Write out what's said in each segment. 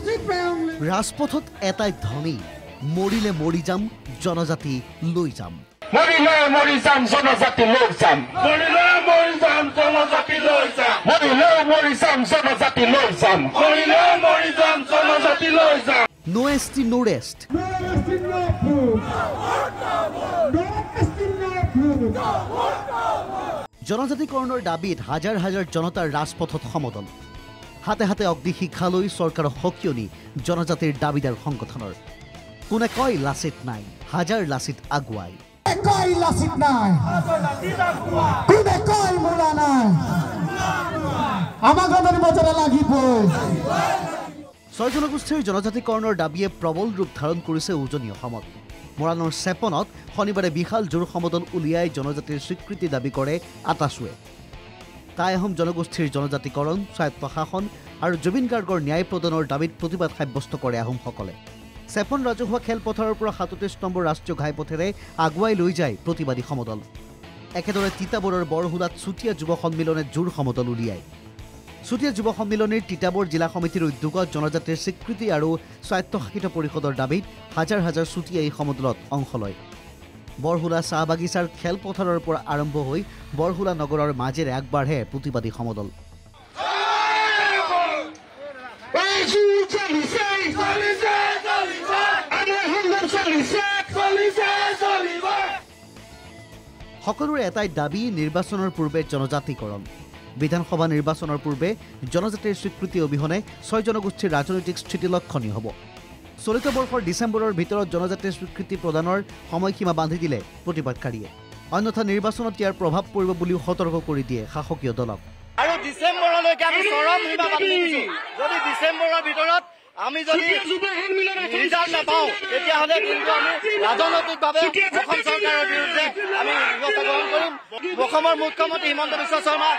ৰাজপথত এটাই ধ্বনি, মৰিলে মৰি যাম, জনজাতি লৈ যাম। মৰিলে মৰি যাম, জনজাতি লৈ যাম। মৰিলে মৰি যাম, জনজাতি লৈ যাম। মৰিলে মৰি যাম, জনজাতি লৈ যাম। মৰিলে মৰি যাম, জনজাতি লৈ যাম। নো এছটি নো ৰেষ্ট। জনজাতিকৰণৰ দাবীত হাজাৰ হাজাৰ জনতাৰ ৰাজপথত সমদল। হাতে হাতে অগ্নিশিক্ষা লৈ চৰকাৰৰ সকিয়নি জনজাতিৰ দাবীদাৰ সংগঠনৰ। কোনে কয় লাচিত নাই, হাজাৰ লাচিত আগুৱাই। ছয় জনগোষ্ঠীৰ জনজাতিকৰণৰ দাবীয়ে প্ৰবল ৰূপ ধাৰণ কৰিছে উজনি অসমত। মৰাণৰ চেপনত শনিবাৰে বিশাল জোৰ সমদল উলিয়াই জনজাতিৰ স্বীকৃতি দাবী কৰে আটাছুৱে। টাই আহোম জনগোষ্ঠীৰ জনজাতিকৰণ, স্বায়ত্তশাসন আৰু জুবিন গাৰ্গৰ ন্যায় প্ৰদানৰ দাবীত প্ৰতিবাদ সাব্যস্ত কৰে আহোমসকলে। চেপন ৰাজহুৱা খেলপথাৰৰ পৰা ৩৭ নম্বৰ ৰাষ্ট্ৰীয় ঘাইপথেৰে আগুৱাই লৈ যায় প্ৰতিবাদী সমদল। একেদৰে তিতাবৰৰ বৰহুলাত চুতীয়া যুৱ সন্মিলনে জোৰ সমদল উলিয়ায়। চুতীয়া যুৱ সন্মিলনীৰ তিতাবৰ জিলা সমিতিৰ উদ্যোগত জনজাতিৰ স্বীকৃতি আৰু স্বায়ত্তশাসিত পৰিষদৰ দাবীত হাজাৰ হাজাৰ চুতীয়া এই সমদলত অংশ লয়। বৰহুলা চাহ বাগিচাৰ খেলপথাৰৰ পৰা আৰম্ভ হৈ বৰহুলা নগৰৰ মাজেৰে আগবাঢ়ে প্ৰতিবাদী সমদল। সকলোৰে এটাই দাবী, নিৰ্বাচনৰ পূৰ্বে জনজাতিকৰণ। বিধানসভা নিৰ্বাচনৰ পূৰ্বে জনজাতিৰ স্বীকৃতি অবিহনে ৬ জনগোষ্ঠীৰ ৰাজনৈতিক স্থিতি লক্ষণীয় হ'ব। চলিত বৰ্ষৰ ডিচেম্বৰৰ ভিতৰত জনজাতিৰ স্বীকৃতি প্ৰদানৰ সময়সীমা বান্ধি দিলে প্ৰতিবাদকাৰীয়ে। অন্যথা নিৰ্বাচনত ইয়াৰ প্ৰভাৱ পৰিব বুলিও সতৰ্ক কৰি দিয়ে শাসকীয় দলক। আৰু ডিচেম্বৰলৈকে আমি চৰম সীমা বান্ধি দিছোঁ। যদি ডিচেম্বৰৰ ভিতৰত আমি যদি ৰিজাল্ট নাপাওঁ, তেতিয়াহ'লে কিন্তু আমি ৰাজনৈতিকভাৱে অসম চৰকাৰৰ বিৰুদ্ধে আমি ব্যৱস্থা গ্ৰহণ কৰিম। অসমৰ মুখ্যমন্ত্ৰী হিমন্ত বিশ্ব শৰ্মা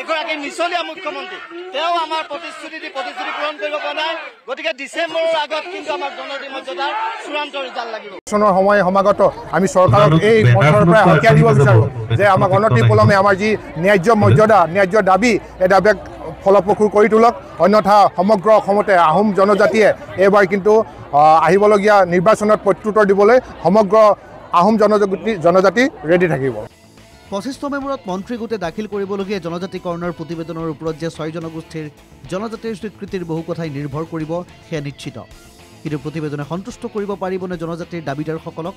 এগৰাকী মিছলীয়া মুখ্যমন্ত্ৰী। তেওঁ আমাৰ প্ৰতিশ্ৰুতি পূৰণ কৰিব পৰা নাই। গতিকে ডিচেম্বৰৰ আগত কিন্তু আমাৰ জনজাতি মৰ্যাদাৰ চূড়ান্ত ৰিজাল্ট লাগিব। সময় সমাগত আমি চৰকাৰক এই মঞ্চৰ পৰা সকীয়াই দিব বিচাৰোঁ যে আমাক অনতিপলমে আমাৰ যি ন্যায্য মৰ্যাদা, ন্যায্য দাবী, এই দাবীক ফলপ্ৰসূ কৰি তোলক। অন্যথা সমগ্ৰ অসমতে আহোম জনজাতিয়ে এইবাৰ কিন্তু আহিবলগীয়া নিৰ্বাচনত প্ৰত্যুত্তৰ দিবলৈ সমগ্ৰ আহোম জনজাতি ৰেডি থাকিব। ২৫ নৱেম্বৰত মন্ত্ৰী গোটে দাখিল কৰিবলগীয়া জনজাতিকৰণৰ প্ৰতিবেদনৰ ওপৰত যে ৬ জনগোষ্ঠীৰ জনজাতিৰ স্বীকৃতিৰ বহু কথাই নিৰ্ভৰ কৰিব সেয়া নিশ্চিত। কিন্তু প্ৰতিবেদনে সন্তুষ্ট কৰিব পাৰিবনে জনজাতিৰ দাবীদাৰসকলক?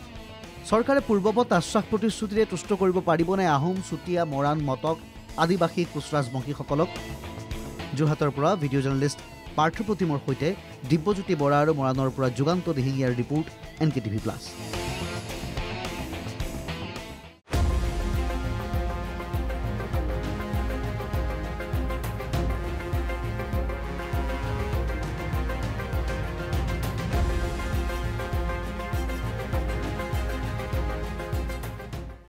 চৰকাৰে পূৰ্বৱৎ আশ্বাস প্ৰতিশ্ৰুতিৰে তুষ্ট কৰিব পাৰিবনে আহোম, চুতীয়া, মৰাণ, মটক, আদিবাসী, কোচ ৰাজবংশীসকলক? যোৰহাটৰ পৰা ভিডিঅ' জাৰ্নেলিষ্ট পাৰ্থ প্ৰতিমৰ সৈতে দিব্যজ্যোতি বৰা আৰু মৰাণৰ পৰা যুগান্ত দিহিঙীয়াৰ ৰিপৰ্ট NKTV+।